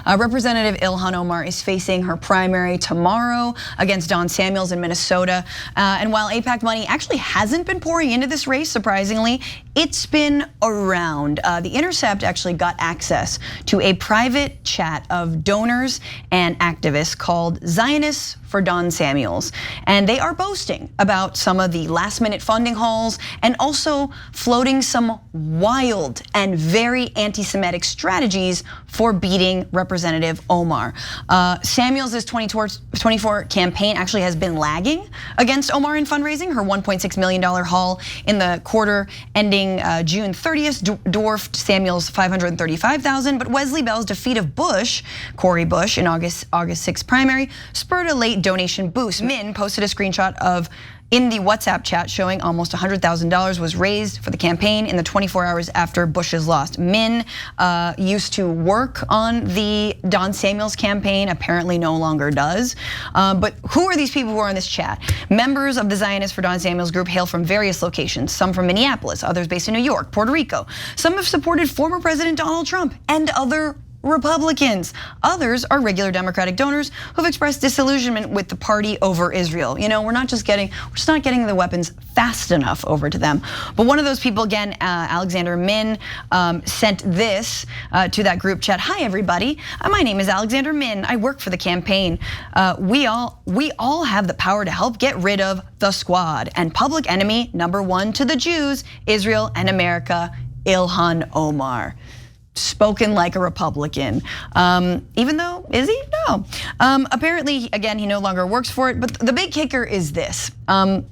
Representative Ilhan Omar is facing her primary tomorrow against Don Samuels in Minnesota. And while AIPAC money actually hasn't been pouring into this race, surprisingly, it's been around. The Intercept actually got access to a private chat of donors and activists called Zionists for Don Samuels. And they are boasting about some of the last-minute funding hauls and also floating some wild and very anti-Semitic strategies for beating Representative Omar. Samuels' 2024 campaign actually has been lagging against Omar in fundraising. Her $1.6 million haul in the quarter ending June 30th dwarfed Samuels' $535,000, but Wesley Bell's defeat of Cori Bush in August 6th primary spurred a late donation boost. Min posted a screenshot of in the WhatsApp chat showing almost $100,000 was raised for the campaign in the 24 hours after Bush's loss. Min used to work on the Don Samuels campaign, apparently no longer does. But who are these people who are in this chat? Members of the Zionists for Don Samuels group hail from various locations, some from Minneapolis, others based in New York, Puerto Rico. Some have supported former President Donald Trump and other Republicans. Others are regular Democratic donors who've expressed disillusionment with the party over Israel. You know, we're just not getting the weapons fast enough over to them. But one of those people, again, Alexander Min, sent this to that group chat. Hi, everybody. My name is Alexander Min. I work for the campaign. We all have the power to help get rid of the squad and public enemy #1 to the Jews, Israel, and America, Ilhan Omar. Spoken like a Republican, even though, is he? No. Apparently, again, he no longer works for it, but the big kicker is this. One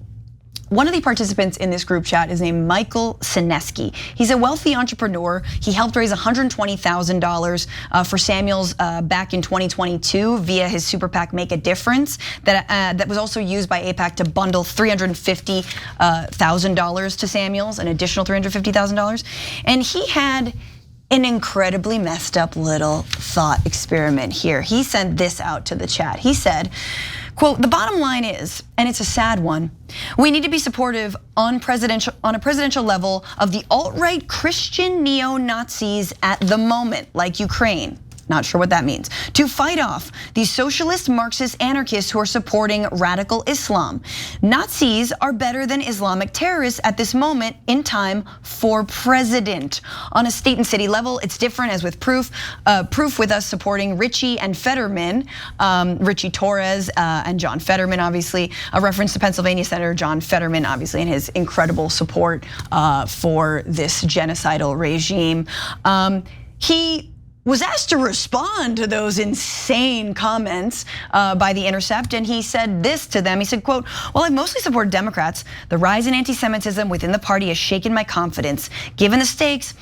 of the participants in this group chat is named Michael Sineski. He's a wealthy entrepreneur. He helped raise $120,000 for Samuels back in 2022 via his super PAC Make a Difference that was also used by AIPAC to bundle $350,000 to Samuels, an additional $350,000. And he had an incredibly messed up little thought experiment here. He sent this out to the chat. He said, quote, "The bottom line is, and it's a sad one, we need to be supportive on a presidential level of the alt-right Christian neo-Nazis at the moment, like Ukraine." Not sure what that means. "To fight off these socialist Marxist anarchists who are supporting radical Islam. Nazis are better than Islamic terrorists at this moment in time for president. On a state and city level, it's different as with proof with us supporting Richie and Fetterman, Richie Torres and John Fetterman, obviously, a reference to Pennsylvania Senator John Fetterman, obviously, and his incredible support for this genocidal regime. He was asked to respond to those insane comments by The Intercept, and he said this to them. He said, quote, "While I've mostly supported Democrats, the rise in anti-Semitism within the party has shaken my confidence. Given the stakes,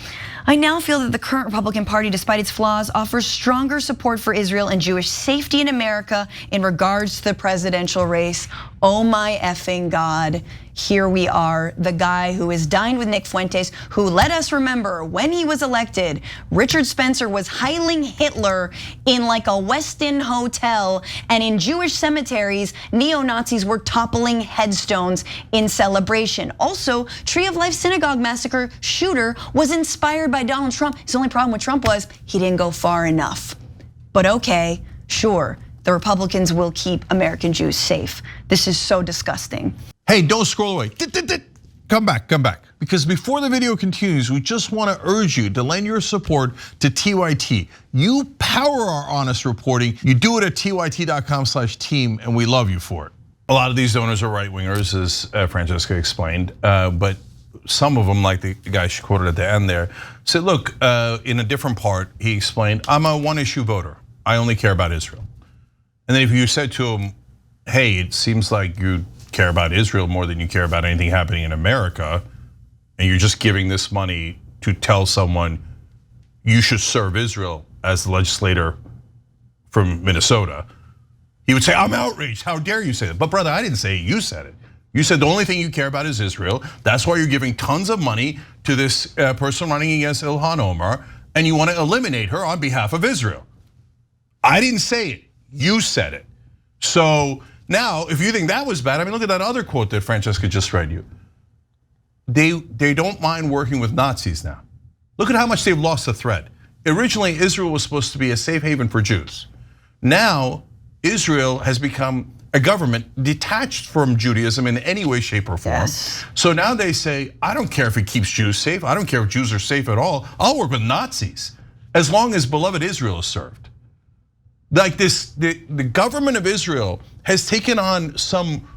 I now feel that the current Republican Party, despite its flaws, offers stronger support for Israel and Jewish safety in America in regards to the presidential race." Oh my effing God, here we are. The guy who has dined with Nick Fuentes, who let us remember when he was elected, Richard Spencer was hailing Hitler in like a Westin hotel, and in Jewish cemeteries, neo-Nazis were toppling headstones in celebration. Also, Tree of Life Synagogue massacre shooter was inspired by Donald Trump. His only problem with Trump was he didn't go far enough. But okay, sure, the Republicans will keep American Jews safe. This is so disgusting. Hey, don't scroll away. Come back. Because before the video continues, we just want to urge you to lend your support to TYT. You power our honest reporting. You do it at tyt.com/team, and we love you for it. A lot of these donors are right-wingers, as Francesca explained, but some of them, like the guy she quoted at the end there, said, look, in a different part, he explained, I'm a one-issue voter. I only care about Israel. And then if you said to him, hey, it seems like you care about Israel more than you care about anything happening in America, and you're just giving this money to tell someone you should serve Israel as the legislator from Minnesota, he would say, I'm outraged, how dare you say that? But brother, I didn't say it, you said it. You said the only thing you care about is Israel. That's why you're giving tons of money to this person running against Ilhan Omar, and you want to eliminate her on behalf of Israel. I didn't say it, you said it. So now, if you think that was bad, I mean, look at that other quote that Francesca just read you. They don't mind working with Nazis now. Look at how much they've lost the thread. originally Israel was supposed to be a safe haven for Jews. Now, Israel has become a government detached from Judaism in any way, shape, or form. Yes. So now they say, I don't care if it keeps Jews safe. I don't care if Jews are safe at all. I'll work with Nazis as long as beloved Israel is served. Like this, the government of Israel has taken on some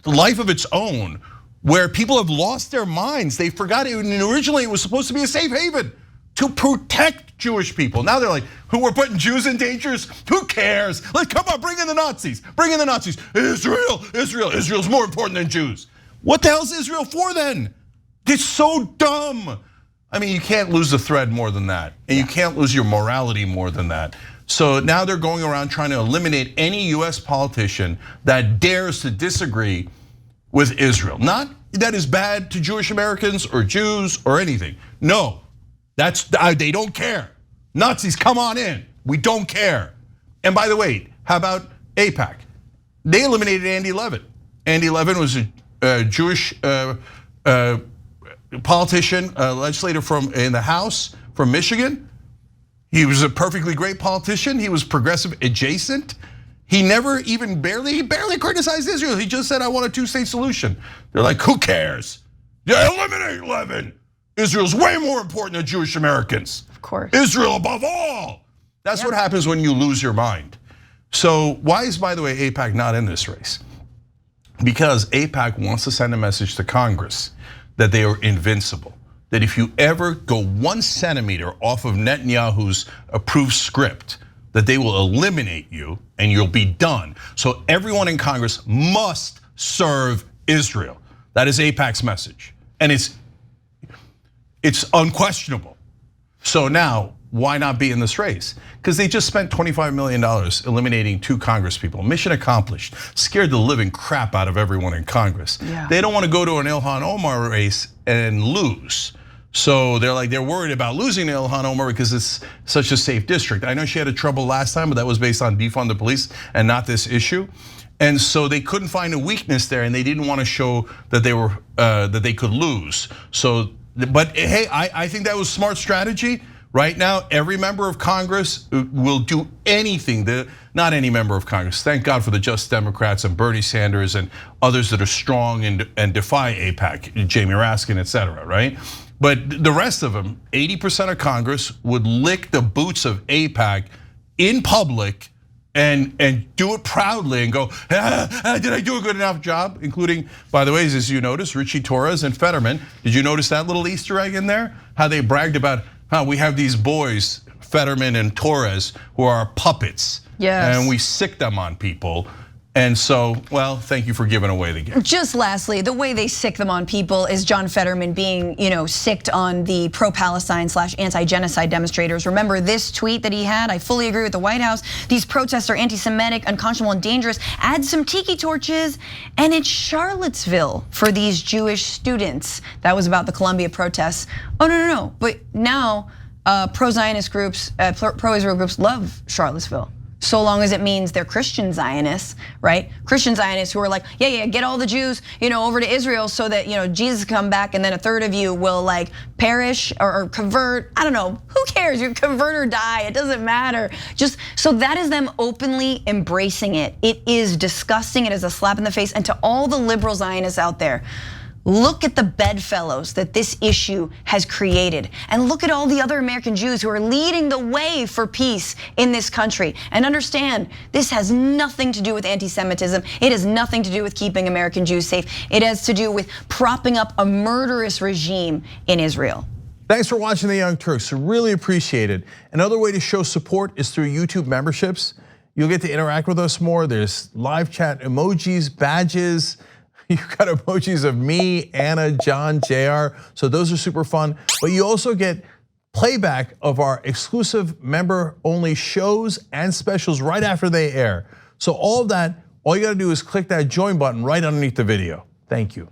life of its own where people have lost their minds. They forgot it, and originally it was supposed to be a safe haven to protect Jewish people. Now they're like, who we're putting Jews in danger? Who cares? Like, come on, bring in the Nazis. Bring in the Nazis. Israel's more important than Jews. What the hell's Israel for then? It's so dumb. I mean, you can't lose the thread more than that. And you can't lose your morality more than that. So now they're going around trying to eliminate any US politician that dares to disagree with Israel. Not that is bad to Jewish Americans or Jews or anything. No. They don't care. Nazis, come on in. We don't care. And by the way, how about AIPAC? They eliminated Andy Levin. Andy Levin was a Jewish politician, legislator in the House from Michigan. He was a perfectly great politician. He was progressive adjacent. He never even barely criticized Israel. He just said, I want a two-state solution. They're like, who cares? Yeah, eliminate Levin. Israel's way more important than Jewish Americans. Of course. Israel above all. That's what happens when you lose your mind. So why is, by the way, AIPAC not in this race? Because AIPAC wants to send a message to Congress that they are invincible. That if you ever go 1 centimeter off of Netanyahu's approved script, that they will eliminate you and you'll be done. So everyone in Congress must serve Israel. That is AIPAC's message. And it's unquestionable. So now, why not be in this race? Because they just spent $25 million eliminating 2 Congress people. Mission accomplished. Scared the living crap out of everyone in Congress. Yeah. They don't want to go to an Ilhan Omar race and lose. So they're worried about losing to Ilhan Omar because it's such a safe district. I know she had trouble last time, but that was based on defund the police and not this issue. And so they couldn't find a weakness there, and they didn't want to show that they could lose. So. But hey, I think that was smart strategy. Right now, every member of Congress will do anything. Not any member of Congress. Thank God for the Just Democrats and Bernie Sanders and others that are strong and defy AIPAC, Jamie Raskin, et cetera, right? But the rest of them, 80% of Congress would lick the boots of AIPAC in public and do it proudly and go, did I do a good enough job? Including, by the way, as you notice, Richie Torres and Fetterman. Did you notice that little Easter egg in there? How they bragged about how we have these boys, Fetterman and Torres, who are puppets. Yes. And we sick them on people. And so, well, thank you for giving away the gift. Just lastly, the way they sick them on people is John Fetterman being, sicked on the pro-Palestine / anti-genocide demonstrators. Remember this tweet that he had? I fully agree with the White House. These protests are anti-Semitic, unconscionable, and dangerous. Add some tiki torches, and it's Charlottesville for these Jewish students. That was about the Columbia protests. Oh, no. But now, pro-Zionist groups, pro-Israel groups love Charlottesville. So long as it means they're Christian Zionists, right? Christian Zionists who are like, yeah, get all the Jews, over to Israel so that, Jesus come back and then a third of you will like perish or convert. I don't know, who cares? You convert or die, it doesn't matter. Just, so that is them openly embracing it. It is disgusting, it is a slap in the face. And to all the liberal Zionists out there, look at the bedfellows that this issue has created. And look at all the other American Jews who are leading the way for peace in this country. And understand, this has nothing to do with anti-Semitism. It has nothing to do with keeping American Jews safe. It has to do with propping up a murderous regime in Israel. Thanks for watching The Young Turks, really appreciate it. Another way to show support is through YouTube memberships. You'll get to interact with us more. There's live chat emojis, badges. You've got emojis of me, Anna, John, JR, so those are super fun. But you also get playback of our exclusive member-only shows and specials right after they air. So all of that, all you gotta do is click that join button right underneath the video. Thank you.